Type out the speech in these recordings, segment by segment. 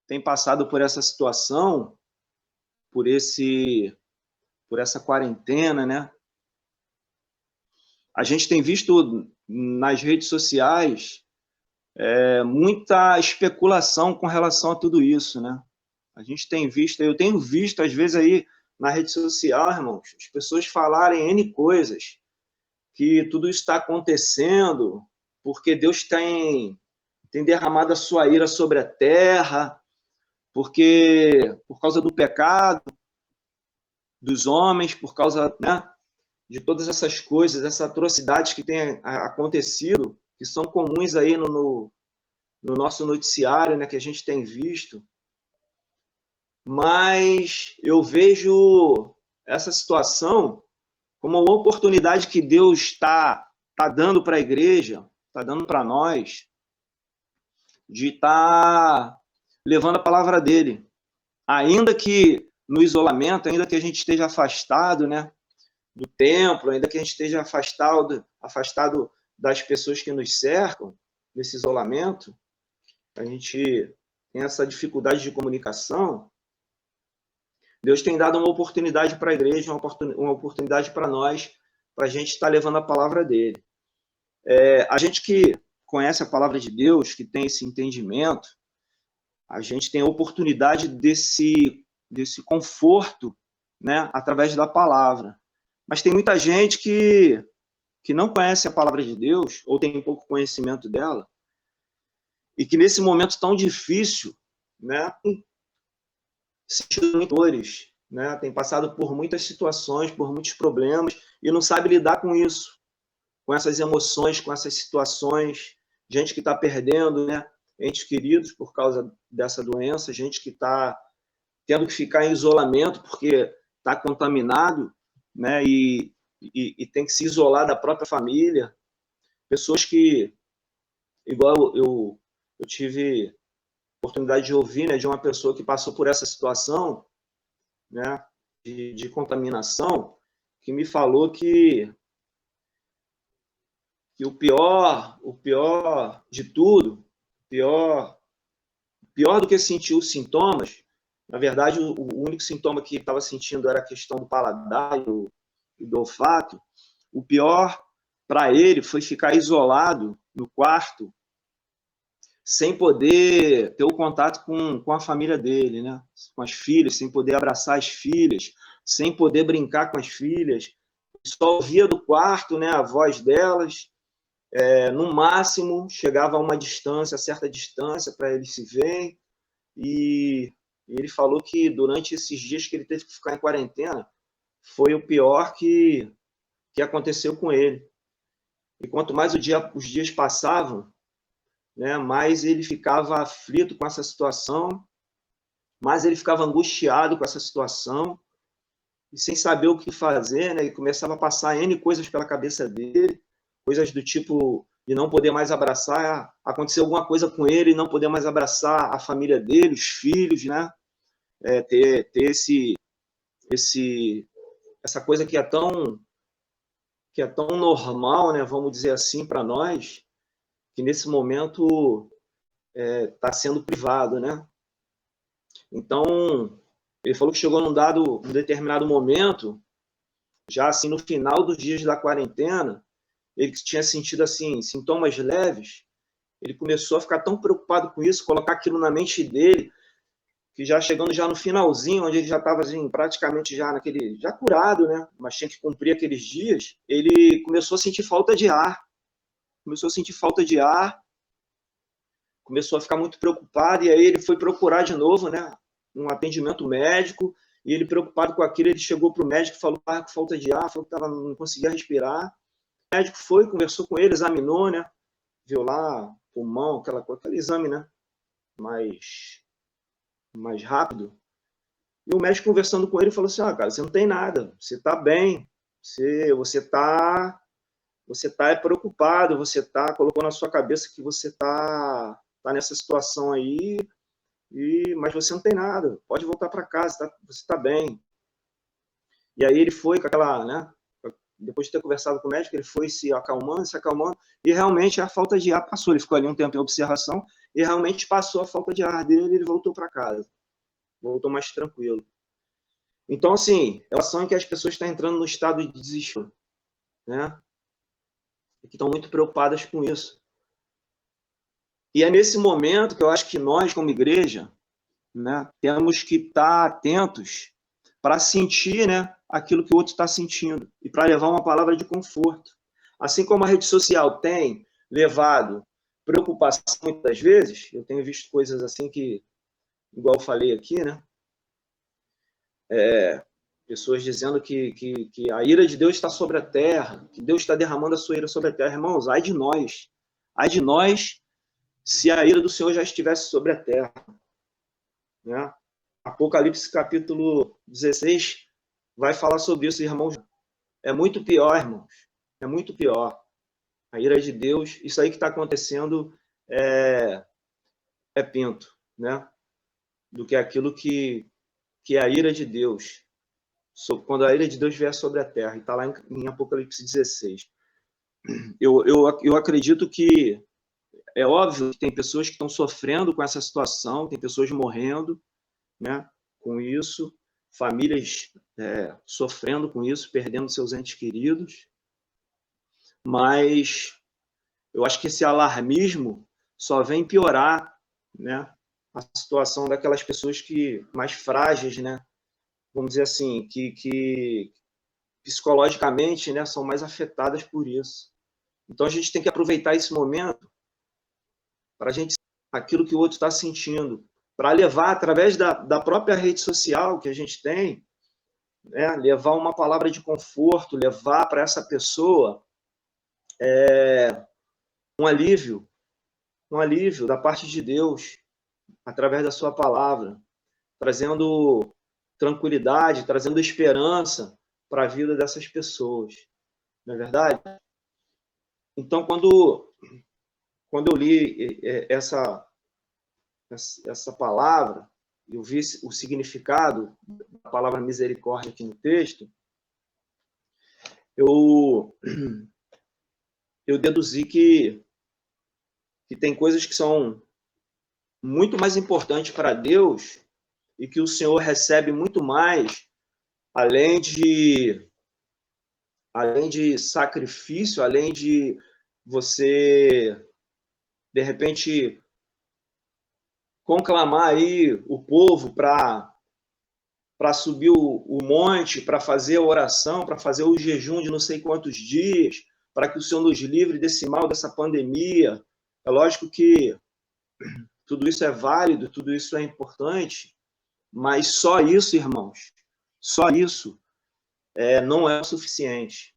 tem passado por essa situação, por essa quarentena, né? A gente tem visto nas redes sociais muita especulação com relação a tudo isso, né? A gente tem visto, eu tenho visto às vezes aí na rede social, irmãos, as pessoas falarem N coisas, que tudo isso está acontecendo porque Deus tem derramado a sua ira sobre a terra, porque por causa do pecado dos homens, por causa, né, de todas essas coisas, essas atrocidades que têm acontecido, que são comuns aí no nosso noticiário, né, que a gente tem visto. Mas eu vejo essa situação como uma oportunidade que Deus está dando para a igreja, está dando para nós, de estar levando a palavra dele. Ainda que no isolamento, ainda que a gente esteja afastado, né, do templo, ainda que a gente esteja afastado das pessoas que nos cercam, nesse isolamento, a gente tem essa dificuldade de comunicação, Deus tem dado uma oportunidade para a igreja, uma oportunidade para nós, para a gente estar levando a palavra dele. A gente que conhece a palavra de Deus, que tem esse entendimento, a gente tem a oportunidade desse conforto, né, através da palavra. Mas tem muita gente que não conhece a palavra de Deus, ou tem pouco conhecimento dela, e que nesse momento tão difícil, né, sentindo dores, né, tem passado por muitas situações, por muitos problemas, e não sabe lidar com isso, com essas emoções, com essas situações, gente que está perdendo, né, entes queridos por causa dessa doença, gente que está tendo que ficar em isolamento porque está contaminado, né, e tem que se isolar da própria família. Pessoas que, igual eu tive oportunidade de ouvir, né, de uma pessoa que passou por essa situação, né, de contaminação, que me falou que o pior de tudo, pior do que sentir os sintomas, na verdade, o único sintoma que estava sentindo era a questão do paladar e do olfato. O pior para ele foi ficar isolado no quarto, sem poder ter o contato com a família dele, né? Com as filhas, sem poder abraçar as filhas, sem poder brincar com as filhas. Só ouvia do quarto, né, a voz delas. No máximo, chegava a uma distância, a certa distância, para eles se verem. E ele falou que durante esses dias que ele teve que ficar em quarentena, foi o pior que aconteceu com ele. E quanto mais os dias passavam, né, mais ele ficava aflito com essa situação, mais ele ficava angustiado com essa situação, e sem saber o que fazer, né, e começava a passar N coisas pela cabeça dele, coisas do tipo de não poder mais abraçar, acontecer alguma coisa com ele, não poder mais abraçar a família dele, os filhos, né, ter essa coisa que é tão normal, né, vamos dizer assim, para nós, que nesse momento está sendo privado, né? Então, ele falou que chegou num determinado momento, já assim no final dos dias da quarentena, ele tinha sentido assim sintomas leves, ele começou a ficar tão preocupado com isso, colocar aquilo na mente dele, que já chegando já no finalzinho, onde ele já estava assim, praticamente já curado, né? Mas tinha que cumprir aqueles dias, ele começou a sentir falta de ar, começou a ficar muito preocupado, e aí ele foi procurar de novo, né, um atendimento médico, e ele preocupado com aquilo, ele chegou para o médico e falou com falta de ar, falou que não conseguia respirar. O médico foi, conversou com ele, examinou, né, viu lá, pulmão, aquele exame, né, mais rápido. E o médico conversando com ele falou assim, cara, você não tem nada, você está bem, você está preocupado, colocou na sua cabeça que você está nessa situação aí, mas você não tem nada, pode voltar para casa, você está bem. E aí ele foi com aquela, né, depois de ter conversado com o médico, ele foi se acalmando, e realmente a falta de ar passou. Ele ficou ali um tempo em observação, e realmente passou a falta de ar dele, e ele voltou para casa. Voltou mais tranquilo. Então, assim, é uma situação em que as pessoas estão entrando no estado de desespero, né? E que estão muito preocupadas com isso. E é nesse momento que eu acho que nós, como igreja, né, temos que estar atentos para sentir, né, aquilo que o outro está sentindo e para levar uma palavra de conforto. Assim como a rede social tem levado preocupação muitas vezes, eu tenho visto coisas assim que, igual eu falei aqui, né, pessoas dizendo que a ira de Deus está sobre a terra, que Deus está derramando a sua ira sobre a terra. Irmãos, ai de nós se a ira do Senhor já estivesse sobre a terra. Né? Apocalipse capítulo 16 vai falar sobre isso, irmãos. É muito pior, irmãos. É muito pior. A ira de Deus, isso aí que está acontecendo é pinto, né? Do que aquilo que é a ira de Deus. Quando a ira de Deus vier sobre a terra. E está lá em Apocalipse 16. Eu acredito que é óbvio que tem pessoas que estão sofrendo com essa situação, tem pessoas morrendo, né, com isso, famílias sofrendo com isso, perdendo seus entes queridos, mas eu acho que esse alarmismo só vem piorar, né, a situação daquelas pessoas que mais frágeis, né, vamos dizer assim, que psicologicamente, né, são mais afetadas por isso. Então a gente tem que aproveitar esse momento para a gente aquilo que o outro está sentindo, para levar através da própria rede social que a gente tem, né, levar uma palavra de conforto, levar para essa pessoa um alívio da parte de Deus, através da sua palavra, trazendo tranquilidade, trazendo esperança para a vida dessas pessoas. Não é verdade? Então, quando eu li essa palavra, eu vi o significado da palavra misericórdia aqui no texto, eu deduzi que tem coisas que são muito mais importantes para Deus e que o Senhor recebe muito mais, além de sacrifício, além de você, de repente, conclamar aí o povo para subir o monte, para fazer a oração, para fazer o jejum de não sei quantos dias, para que o Senhor nos livre desse mal, dessa pandemia. É lógico que tudo isso é válido, tudo isso é importante, mas só isso, irmãos, só isso não é o suficiente.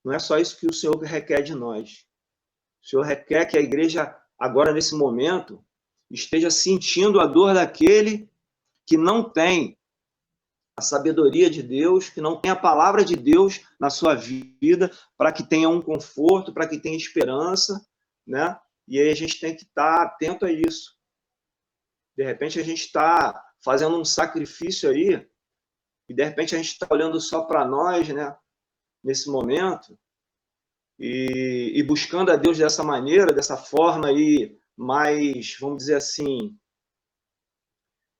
Não é só isso que o Senhor requer de nós. O Senhor requer que a igreja, agora nesse momento, esteja sentindo a dor daquele que não tem a sabedoria de Deus, que não tem a palavra de Deus na sua vida, para que tenha um conforto, para que tenha esperança, né? E aí a gente tem que estar atento a isso. De repente a gente está fazendo um sacrifício aí, e de repente a gente está olhando só para nós, né? Nesse momento, e buscando a Deus dessa maneira, dessa forma aí, mais, vamos dizer assim,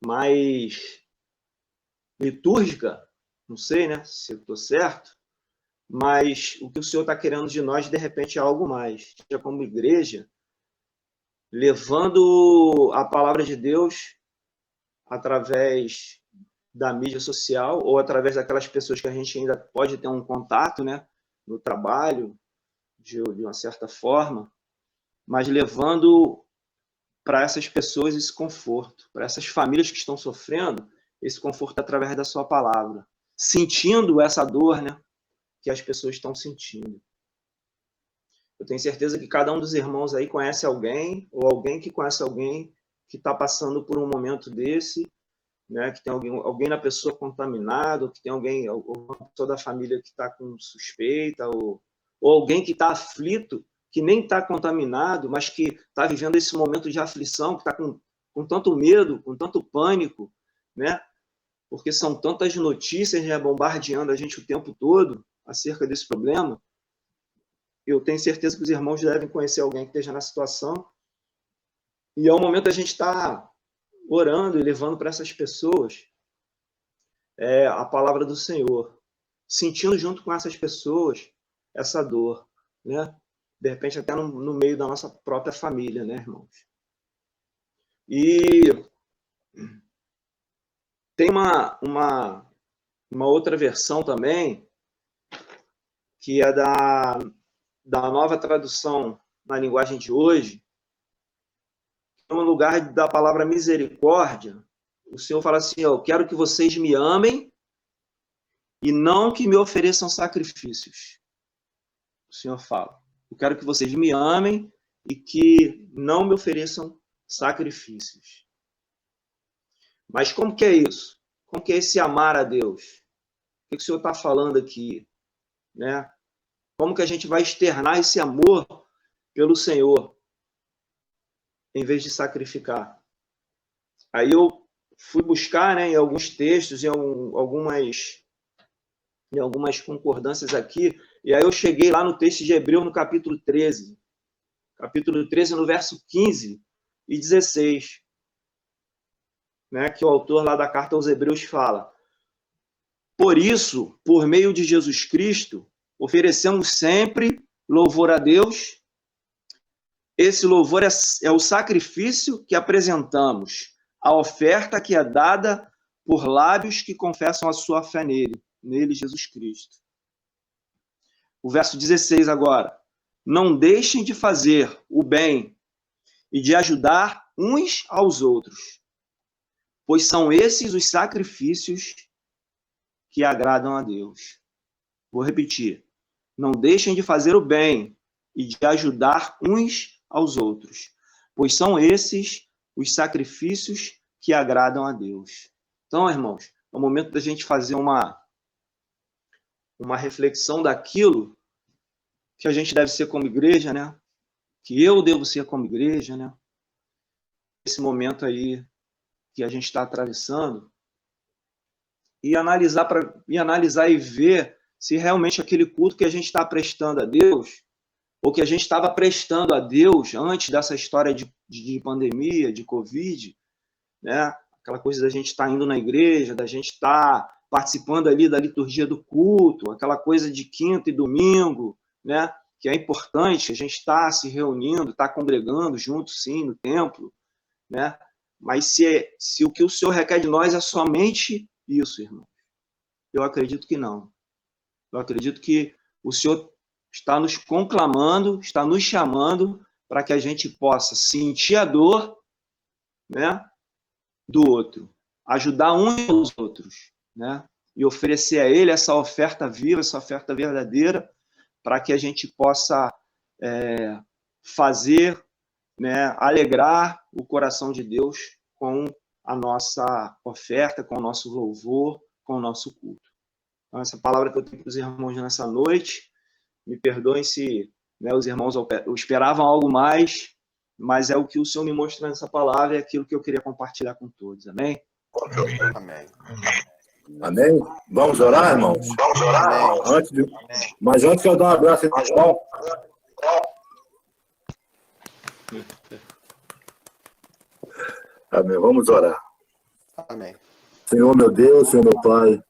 mais litúrgica, não sei, né, se eu estou certo, mas o que o Senhor está querendo de nós, de repente, é algo mais. Seja como igreja, levando a palavra de Deus através da mídia social ou através daquelas pessoas que a gente ainda pode ter um contato, né, no trabalho, de uma certa forma, mas levando para essas pessoas esse conforto, para essas famílias que estão sofrendo, esse conforto através da sua palavra, sentindo essa dor, né, que as pessoas estão sentindo. Eu tenho certeza que cada um dos irmãos aí conhece alguém, ou alguém que conhece alguém que está passando por um momento desse, né, que tem alguém na pessoa contaminado, que tem alguém, ou uma pessoa da família que está com suspeita, ou alguém que está aflito, que nem está contaminado, mas que está vivendo esse momento de aflição, que está com tanto medo, com tanto pânico, né? Porque são tantas notícias, né, bombardeando a gente o tempo todo, acerca desse problema, eu tenho certeza que os irmãos devem conhecer alguém que esteja na situação. E é o momento da gente estar orando e levando para essas pessoas a palavra do Senhor, sentindo junto com essas pessoas essa dor, né? De repente até no meio da nossa própria família, né, irmãos? E tem uma outra versão também, que é da nova tradução na linguagem de hoje. No lugar da palavra misericórdia, o Senhor fala assim: eu quero que vocês me amem e não que me ofereçam sacrifícios. O Senhor fala: eu quero que vocês me amem e que não me ofereçam sacrifícios. Mas como que é isso? Como que é esse amar a Deus? O que o Senhor está falando aqui? Né? Como que a gente vai externar esse amor pelo Senhor, em vez de sacrificar? Aí eu fui buscar, né, em alguns textos, em algumas concordâncias aqui, e aí eu cheguei lá no texto de Hebreus, no capítulo 13. Capítulo 13, no verso 15 e 16. Né, que o autor lá da carta aos Hebreus fala: por isso, por meio de Jesus Cristo, oferecemos sempre louvor a Deus. Esse louvor é o sacrifício que apresentamos, a oferta que é dada por lábios que confessam a sua fé nele, Jesus Cristo. O verso 16 agora: não deixem de fazer o bem e de ajudar uns aos outros, pois são esses os sacrifícios que agradam a Deus. Vou repetir: não deixem de fazer o bem e de ajudar uns aos outros, pois são esses os sacrifícios que agradam a Deus. Então, irmãos, é o momento da gente fazer uma reflexão daquilo que a gente deve ser como igreja, né? Que eu devo ser como igreja, né? Esse momento aí que a gente está atravessando, e analisar e ver se realmente aquele culto que a gente está prestando a Deus, ou que a gente estava prestando a Deus antes dessa história de pandemia, de Covid, né? Aquela coisa da gente estar indo na igreja, da gente estar participando ali da liturgia do culto, aquela coisa de quinta e domingo, né? Que é importante, a gente estar se reunindo, estar congregando junto, sim, no templo, né? Mas se o que o Senhor requer de nós é somente isso, irmão, eu acredito que não. Eu acredito que o Senhor está nos conclamando, está nos chamando para que a gente possa sentir a dor, né, do outro, ajudar uns aos outros, né, e oferecer a Ele essa oferta viva, essa oferta verdadeira, para que a gente possa fazer, né, alegrar o coração de Deus com a nossa oferta, com o nosso louvor, com o nosso culto. Então, essa palavra que eu tenho para os irmãos nessa noite, me perdoem se, né, os irmãos esperavam algo mais, mas é o que o Senhor me mostra nessa palavra, é aquilo que eu queria compartilhar com todos. Amém? Amém. Amém? Vamos orar, irmãos? Vamos orar? Mas antes que eu dar um abraço, irmão. Amém. Vamos orar. Amém. Senhor, meu Deus, Senhor, meu Pai.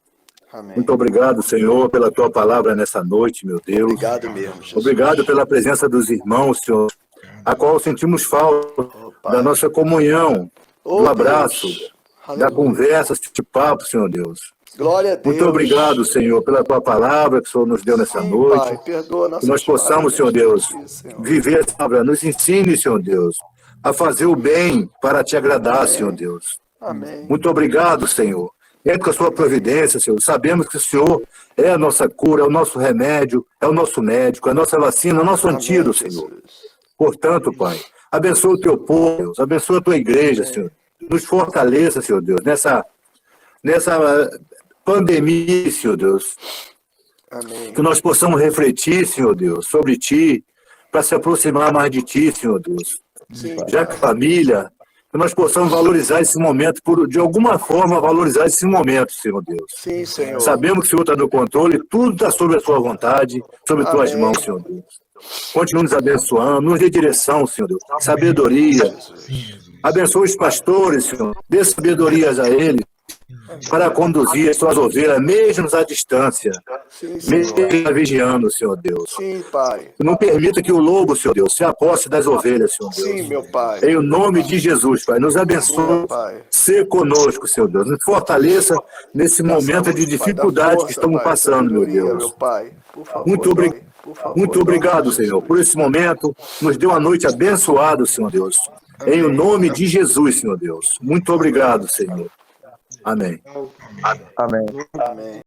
Amém. Muito obrigado, Senhor, pela Tua palavra nessa noite, meu Deus. Obrigado mesmo, Jesus. Obrigado pela presença dos irmãos, Senhor, a qual sentimos falta da nossa comunhão, do abraço, da conversa, de papo, Senhor Deus. Glória a Deus. Muito obrigado, Senhor, pela Tua palavra que o Senhor nos deu nessa noite. Pai, perdoa nossas que nós possamos, Senhor Deus, viver essa palavra. Nos ensine, Senhor Deus, a fazer o bem para Te agradar, Senhor Deus. Amém. Muito obrigado, Senhor. Entre com a Sua providência, Senhor. Sabemos que o Senhor é a nossa cura, é o nosso remédio, é o nosso médico, é a nossa vacina, é o nosso antídoto, Senhor. Portanto, Pai, abençoa o Teu povo, Deus, abençoa a Tua igreja, Senhor. Nos fortaleça, Senhor Deus, nessa pandemia, Senhor Deus. Amém. Que nós possamos refletir, Senhor Deus, sobre Ti, para se aproximar mais de Ti, Senhor Deus. Sim, Já que família, que nós possamos valorizar esse momento, de alguma forma valorizar esse momento, Senhor Deus. Sim, Senhor. Sabemos que o Senhor está no controle, tudo está sob a sua vontade, sob as tuas mãos, Senhor Deus. Continue nos abençoando, nos dê direção, Senhor Deus, sabedoria. Abençoe os pastores, Senhor, dê sabedorias a eles para conduzir as suas ovelhas, mesmo à distância, Sim, mesmo Senhor. vigiando, Senhor Deus. Sim, Pai. Não permita que o lobo, Senhor Deus, se aposse das ovelhas, Senhor Deus. Sim, meu Pai. Em nome de Jesus, Pai, nos abençoe, Sim, Pai. ser conosco, Senhor Deus. Nos fortaleça nesse momento de dificuldade que estamos passando, meu Deus. Meu Pai. Por favor, Muito obrigado. Pai. Por favor, Muito obrigado, Senhor, por esse momento. Nos deu uma noite abençoada, Senhor Deus. Em o nome de Jesus, Senhor Deus. Muito obrigado, Senhor. Amém. Amém. Amém.